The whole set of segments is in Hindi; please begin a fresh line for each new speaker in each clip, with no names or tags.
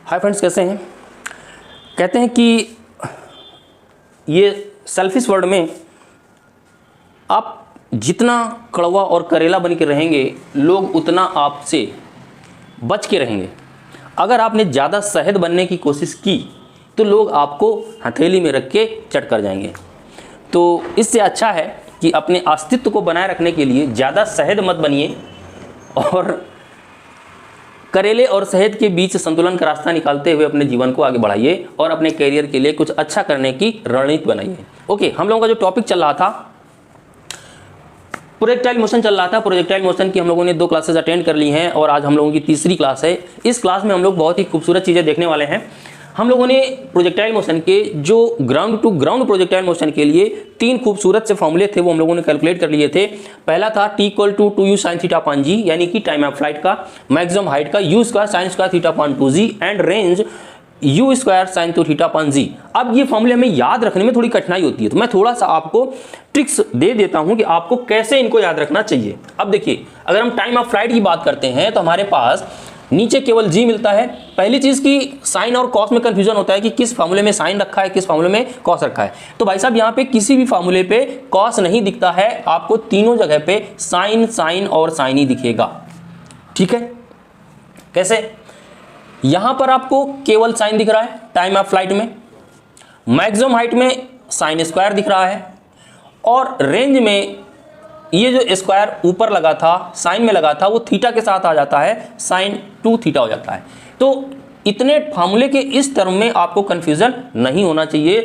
हाय फ्रेंड्स, कैसे हैं? कहते हैं कि ये सेल्फिश वर्ल्ड में आप जितना कड़वा और करेला बन के रहेंगे, लोग उतना आपसे बच के रहेंगे। अगर आपने ज़्यादा शहद बनने की कोशिश की तो लोग आपको हथेली में रख के चट कर जाएंगे। तो इससे अच्छा है कि अपने अस्तित्व को बनाए रखने के लिए ज़्यादा शहद मत बनिए और करेले और शहद के बीच संतुलन का रास्ता निकालते हुए अपने जीवन को आगे बढ़ाइए और अपने करियर के लिए कुछ अच्छा करने की रणनीति बनाइए। ओके, हम लोगों का जो टॉपिक चल रहा था प्रोजेक्टाइल मोशन चल रहा था। प्रोजेक्टाइल मोशन की हम लोगों ने 2 क्लासेस अटेंड कर ली हैं और आज हम लोगों की तीसरी क्लास है। इस क्लास में हम लोग बहुत ही खूबसूरत चीज़ें देखने वाले हैं। हम लोगों ने प्रोजेक्टाइल मोशन के जो ground to ground projectile motion के लिए 3 खूबसूरत से फॉर्मूले थे, वो हम लोगों ने कैलकुलेट कर लिए थे। पहला था T = 2u sin theta upon g, यानी कि टाइम ऑफ फ्लाइट का, मैक्सिमम हाइट का u² sin square theta upon 2g and range u² sin 2 theta upon g। अब ये फॉर्मूले हमें याद रखने में थोड़ी कठिनाई होती है, तो मैं थोड़ा सा आपको ट्रिक्स दे देता हूं कि आपको कैसे इनको याद रखना चाहिए। अब देखिए, अगर हम टाइम ऑफ फ्लाइट की बात करते हैं तो हमारे पास नीचे केवल g मिलता है। पहली चीज की साइन और कॉस में कंफ्यूजन होता है कि किस फार्मूले में साइन रखा है, किस फार्मूले में कॉस रखा है। तो भाई साहब, यहाँ पे किसी भी फार्मूले पे कॉस नहीं दिखता है, आपको तीनों जगह पे साइन, साइन और साइन ही दिखेगा। ठीक है? कैसे? यहां पर आपको केवल साइन दिख रहा है टाइम ऑफ फ्लाइट में, मैक्सिमम हाइट में साइन स्क्वायर दिख रहा है और रेंज में ये जो स्क्वायर ऊपर लगा था, साइन में लगा था, वो थीटा के साथ आ जाता है, साइन 2 थीटा हो जाता है। तो इतने फार्मूले के इस टर्म में आपको कंफ्यूजन नहीं होना चाहिए।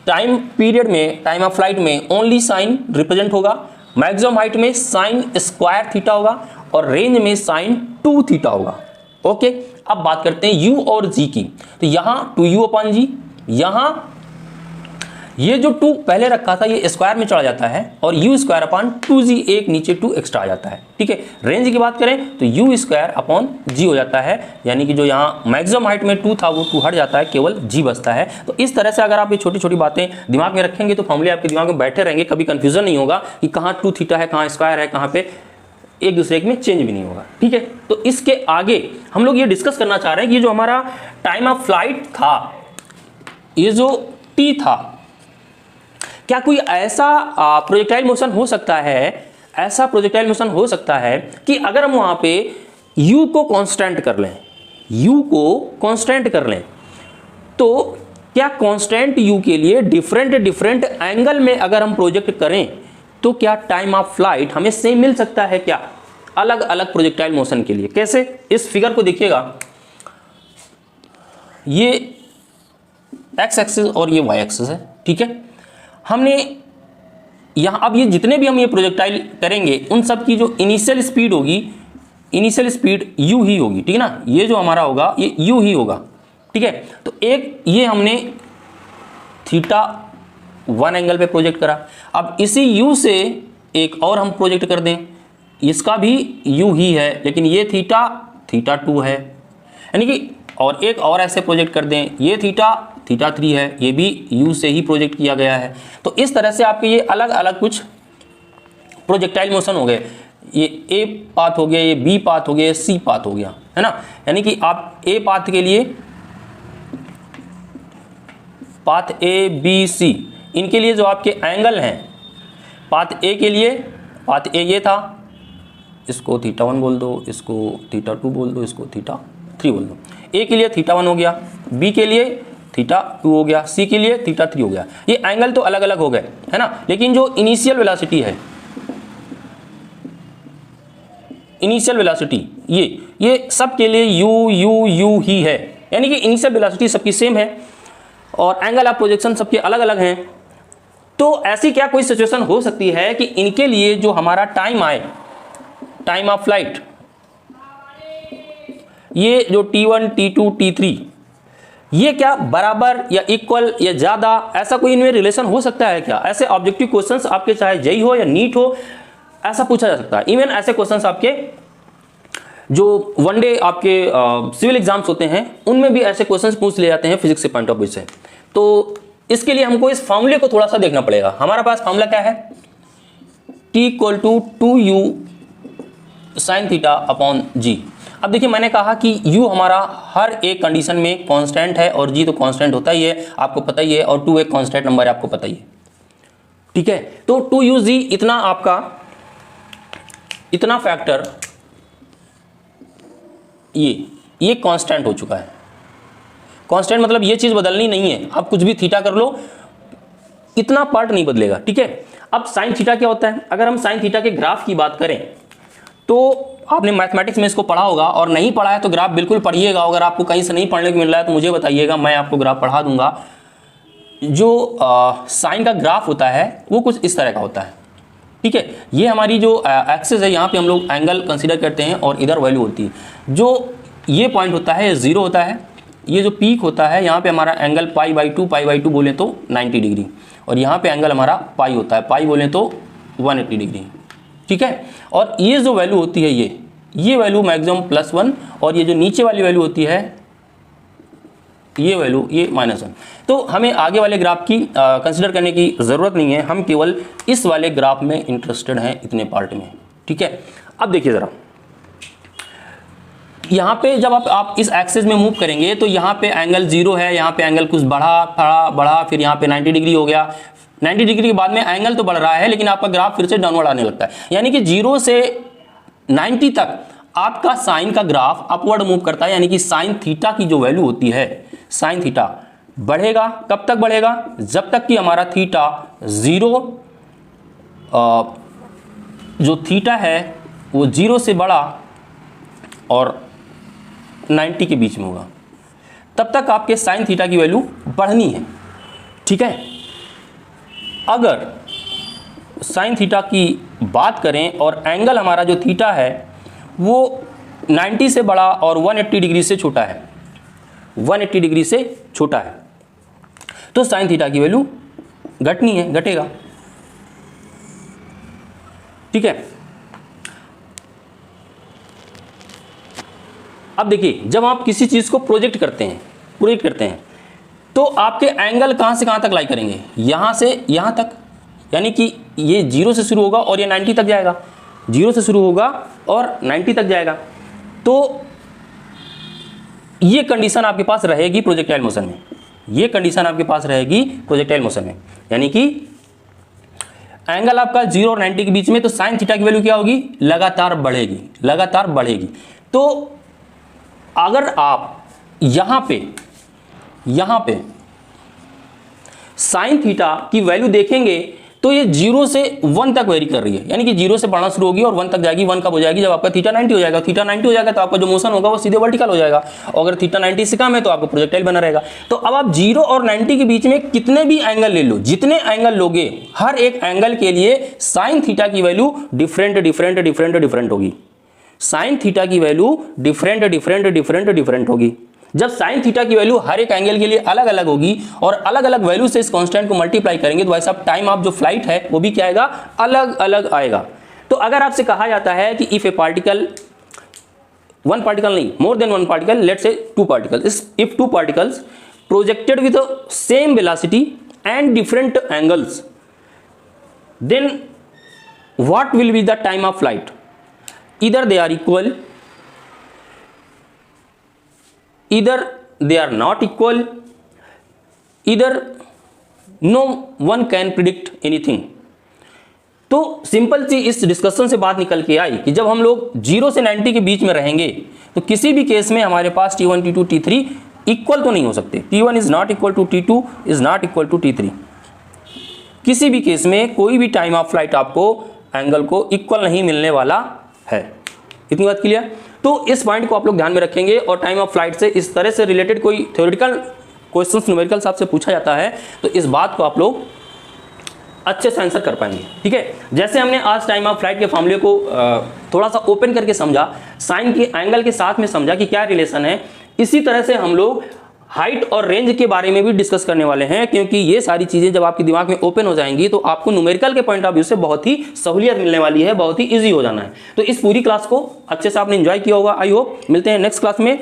टाइम पीरियड में, टाइम ऑफ फ्लाइट में ओनली साइन रिप्रेजेंट होगा, मैक्सिमम हाइट में साइन स्क्वायर थीटा होगा और रेंज में साइन 2 थीटा होगा। ओके, अब बात करते हैं u और g की। तो यहां 2u अपॉन g, यहां ये जो 2 पहले रखा था ये स्क्वायर में चला जाता है और u² अपॉन 2g, एक नीचे 2 एक्स्ट्रा आ जाता है। ठीक है? रेंज की बात करें तो u² अपॉन g हो जाता है, यानी कि जो यहाँ मैक्सिमम हाइट में 2 था वो 2 हट जाता है, केवल g बचता है। तो इस तरह से अगर आप ये छोटी छोटी बातें दिमाग में रखेंगे तो फॉर्मूले आपके दिमाग में बैठे रहेंगे, कभी कंफ्यूजन नहीं होगा कि कहाँ 2 थीटा है, कहाँ स्क्वायर है, कहाँ पे एक दूसरे में चेंज भी नहीं होगा। ठीक है? तो इसके आगे हम लोग ये डिस्कस करना चाह रहे हैं कि जो हमारा टाइम ऑफ फ्लाइट था, ये जो t था, क्या कोई ऐसा प्रोजेक्टाइल मोशन हो सकता है, ऐसा प्रोजेक्टाइल मोशन हो सकता है कि अगर हम वहां पे u को कांस्टेंट कर लें, u को कांस्टेंट कर लें, तो क्या कांस्टेंट u के लिए डिफरेंट एंगल में अगर हम प्रोजेक्ट करें तो क्या टाइम ऑफ फ्लाइट हमें सेम मिल सकता है क्या, अलग अलग प्रोजेक्टाइल मोशन के लिए? कैसे? इस फिगर को देखिएगा, ये x एक्सिस और ये y एक्सिस है। ठीक है? हमने यहां अब ये जितने भी हम ये प्रोजेक्टाइल करेंगे उन सब की जो इनिशियल स्पीड होगी, इनिशियल स्पीड u ही होगी। ठीक है ना? ये जो हमारा होगा ये u ही होगा। ठीक है? तो एक ये हमने θ1 एंगल पे प्रोजेक्ट करा, अब इसी u से एक और हम प्रोजेक्ट कर दें, इसका भी u ही है लेकिन ये θ2 है, यानी कि और एक और ऐसे प्रोजेक्ट कर दें, ये θ3 है, ये भी u से ही प्रोजेक्ट किया गया है। तो इस तरह से आपके ये अलग अलग कुछ प्रोजेक्टाइल मोशन हो गए। ये a पाथ हो गया, ये b पाथ हो गया, ये c पाथ हो गया, है ना? यानी कि आप a पाथ के लिए पाथ a b c, इनके लिए जो आपके एंगल हैं, पाथ a के लिए पाथ a ये था, इसको θ1 बोल दो, इसको θ2 बोल दो, इसको θ3 बोल दो। a के लिए θ1 हो गया, b के लिए θ2 हो गया, c के लिए θ3 हो गया। ये एंगल तो अलग अलग हो गए, है ना? लेकिन जो इनिशियल वेलोसिटी है, इनिशियल वेलोसिटी ये सब के लिए u ही है, यानी कि इनिशियल वेलोसिटी सबकी सेम है और एंगल ऑफ प्रोजेक्शन सबके अलग अलग हैं। तो ऐसी क्या कोई सिचुएशन हो सकती है कि इनके लिए जो हमारा टाइम आए, टाइम ऑफ फ्लाइट, ये जो T1, T2, T3, ये क्या बराबर या इक्वल या ज्यादा, ऐसा कोई इनमें रिलेशन हो सकता है क्या? ऐसे ऑब्जेक्टिव क्वेश्चंस आपके चाहे जेई हो या नीट हो, ऐसा पूछा जा सकता है। इवन ऐसे क्वेश्चंस आपके जो वनडे आपके सिविल एग्जाम्स होते हैं उनमें भी ऐसे क्वेश्चंस पूछ लिए जाते हैं फिजिक्स के पॉइंट ऑफ व्यू से। तो इसके लिए हमको इस फॉर्मूले को थोड़ा सा देखना पड़ेगा। हमारा पास फॉर्मूला क्या है? T = 2u sin theta upon g। अब देखिए मैंने कहा कि u हमारा हर एक कंडीशन में कांस्टेंट है और g तो कांस्टेंट होता ही है, आपको पता ही है, और 2 एक कांस्टेंट नंबर है, आपको पता ही है, ठीक है। तो 2ug इतना आपका इतना फैक्टर ये कांस्टेंट हो चुका है। कांस्टेंट मतलब ये चीज बदलनी नहीं है, आप कुछ भी थीटा कर लो, इतना पार्ट नहीं बदलेगा, ठीक है। अब साइन थीटा क्या होता है? अगर हम साइन थीटा के ग्राफ की बात करें तो आपने मैथमेटिक्स में इसको पढ़ा होगा, और नहीं पढ़ा है तो ग्राफ बिल्कुल पढ़िएगा। अगर आपको कहीं से नहीं पढ़ने को मिल रहा है तो मुझे बताइएगा, मैं आपको ग्राफ पढ़ा दूंगा। जो साइन का ग्राफ होता है वो कुछ इस तरह का होता है, ठीक है। ये हमारी जो एक्सिस है, यहाँ पे हम लोग एंगल कंसीडर करते हैं और इधर वैल्यू होती है। जो ये पॉइंट होता है 0 होता है, ये जो पीक होता है यहाँ पे हमारा एंगल पाई बाई 2 बोले तो 90 डिग्री, और यहाँ पे एंगल हमारा पाई होता है, पाई बोले तो 180 डिग्री, ठीक है। और ये जो वैल्यू होती है ये वैल्यू मैक्सिमम +1, और ये जो नीचे वाली वैल्यू होती है ये वैल्यू ये -1। तो हमें आगे वाले ग्राफ की कंसिडर करने की ज़रूरत नहीं है, हम केवल इस वाले ग्राफ में इंटरेस्टेड हैं, इतने पार्ट में, ठीक है। अब देखिए ज़रा, यहाँ पे जब आप इस एक्सिस में मूव करेंगे तो यहाँ पे एंगल 0 है, यहाँ पे एंगल कुछ बढ़ा, फिर यहाँ पे 90 डिग्री हो गया। 90 डिग्री के बाद में एंगल तो बढ़ रहा है, लेकिन आपका ग्राफ फिर से डाउनवर्ड आने लगता है। यानी कि 0 से 90 तक आपका साइन का ग्राफ अपवर्ड मूव करता है, यानी कि साइन थीटा की जो वैल्यू होती है, साइन थीटा बढ़ेगा। कब तक बढ़ेगा? जब तक कि हमारा थीटा 0 जो थीटा है वो 0 से बड़ा और 90 के बीच में होगा, तब तक आपके साइन थीटा की वैल्यू बढ़नी है, ठीक है। अगर साइन थीटा की बात करें और एंगल हमारा जो थीटा है वो 90 से बड़ा और 180 डिग्री से छोटा है, 180 डिग्री से छोटा है, तो साइन थीटा की वैल्यू घटनी है, घटेगा, ठीक है। अब देखिए, जब आप किसी चीज को प्रोजेक्ट करते हैं तो आपके एंगल कहां से कहां तक लाई करेंगे? यहां से यहां तक, यानी कि ये 0 से शुरू होगा और ये 90 तक जाएगा, 0 से शुरू होगा और 90 तक जाएगा। तो ये कंडीशन आपके पास रहेगी प्रोजेक्टाइल मोशन में, ये कंडीशन आपके पास रहेगी प्रोजेक्टाइल मोशन में, यानी कि एंगल आपका 0 और 90 के बीच में, तो साइन थीटा की वैल्यू क्या होगी? लगातार बढ़ेगी, लगातार बढ़ेगी। तो अगर आप यहां पे साइन थीटा की वैल्यू देखेंगे तो ये 0 से 1 तक वेरी कर रही है, यानी कि 0 से बढ़ना शुरू होगी और 1 तक जाएगी। 1 कब हो जाएगी? जब आपका थीटा 90 हो जाएगा। थीटा 90 हो जाएगा तो आपका जो मोशन होगा वो सीधे वर्टिकल हो जाएगा, और अगर थीटा 90 से कम है तो आपका प्रोजेक्टाइल बना रहेगा। तो अब आप 0 और 90 के बीच में कितने भी एंगल ले लो, जितने एंगल लोगे, हर एक एंगल के लिए साइन थीटा की वैल्यू डिफरेंट होगी। साइन थीटा की वैल्यू डिफरेंट होगी। जब साइन थीटा की वैल्यू हर एक एंगल के लिए अलग अलग होगी और अलग अलग वैल्यू से इस कांस्टेंट को मल्टीप्लाई करेंगे तो भाई साहब टाइम ऑफ जो फ्लाइट है वो भी क्या आएगा? अलग अलग आएगा। तो अगर आपसे कहा जाता है कि if a particle, one particle नहीं, more than one particle, let's say two particles, if two particles projected with same velocity and different angles, then what will be the time of flight? Either they are equal, either they are not equal, either no one can predict anything. तो सिंपल सी इस डिस्कशन से बात निकल के आई कि जब हम लोग 0 से 90 के बीच में रहेंगे तो किसी भी केस में हमारे पास T1 T2 T3 इक्वल तो नहीं हो सकते। T1 is not equal to T2 is not equal to T3। किसी भी केस में कोई भी टाइम ऑफ फ्लाइट आपको एंगल को इक्वल नहीं मिलने वाला है। इतनी बात क्लियर? तो इस पॉइंट को आप लोग ध्यान में रखेंगे, और टाइम ऑफ फ्लाइट से इस तरह से रिलेटेड कोई थ्योरेटिकल क्वेश्चन न्यूमेरिकल हिसाब से पूछा जाता है तो इस बात को आप लोग अच्छे से आंसर कर पाएंगे, ठीक है। जैसे हमने आज टाइम ऑफ फ्लाइट के फॉर्मूले को थोड़ा सा ओपन करके समझा, साइन के एंगल के साथ में समझा कि क्या रिलेशन है, इसी तरह से हम लोग हाइट और रेंज के बारे में भी डिस्कस करने वाले हैं, क्योंकि ये सारी चीजें जब आपके दिमाग में ओपन हो जाएंगी तो आपको न्यूमेरिकल के पॉइंट ऑफ व्यू से बहुत ही सहूलियत मिलने वाली है, बहुत ही इजी हो जाना है। तो इस पूरी क्लास को अच्छे से आपने एंजॉय किया होगा, आई होप। मिलते हैं नेक्स्ट क्लास में।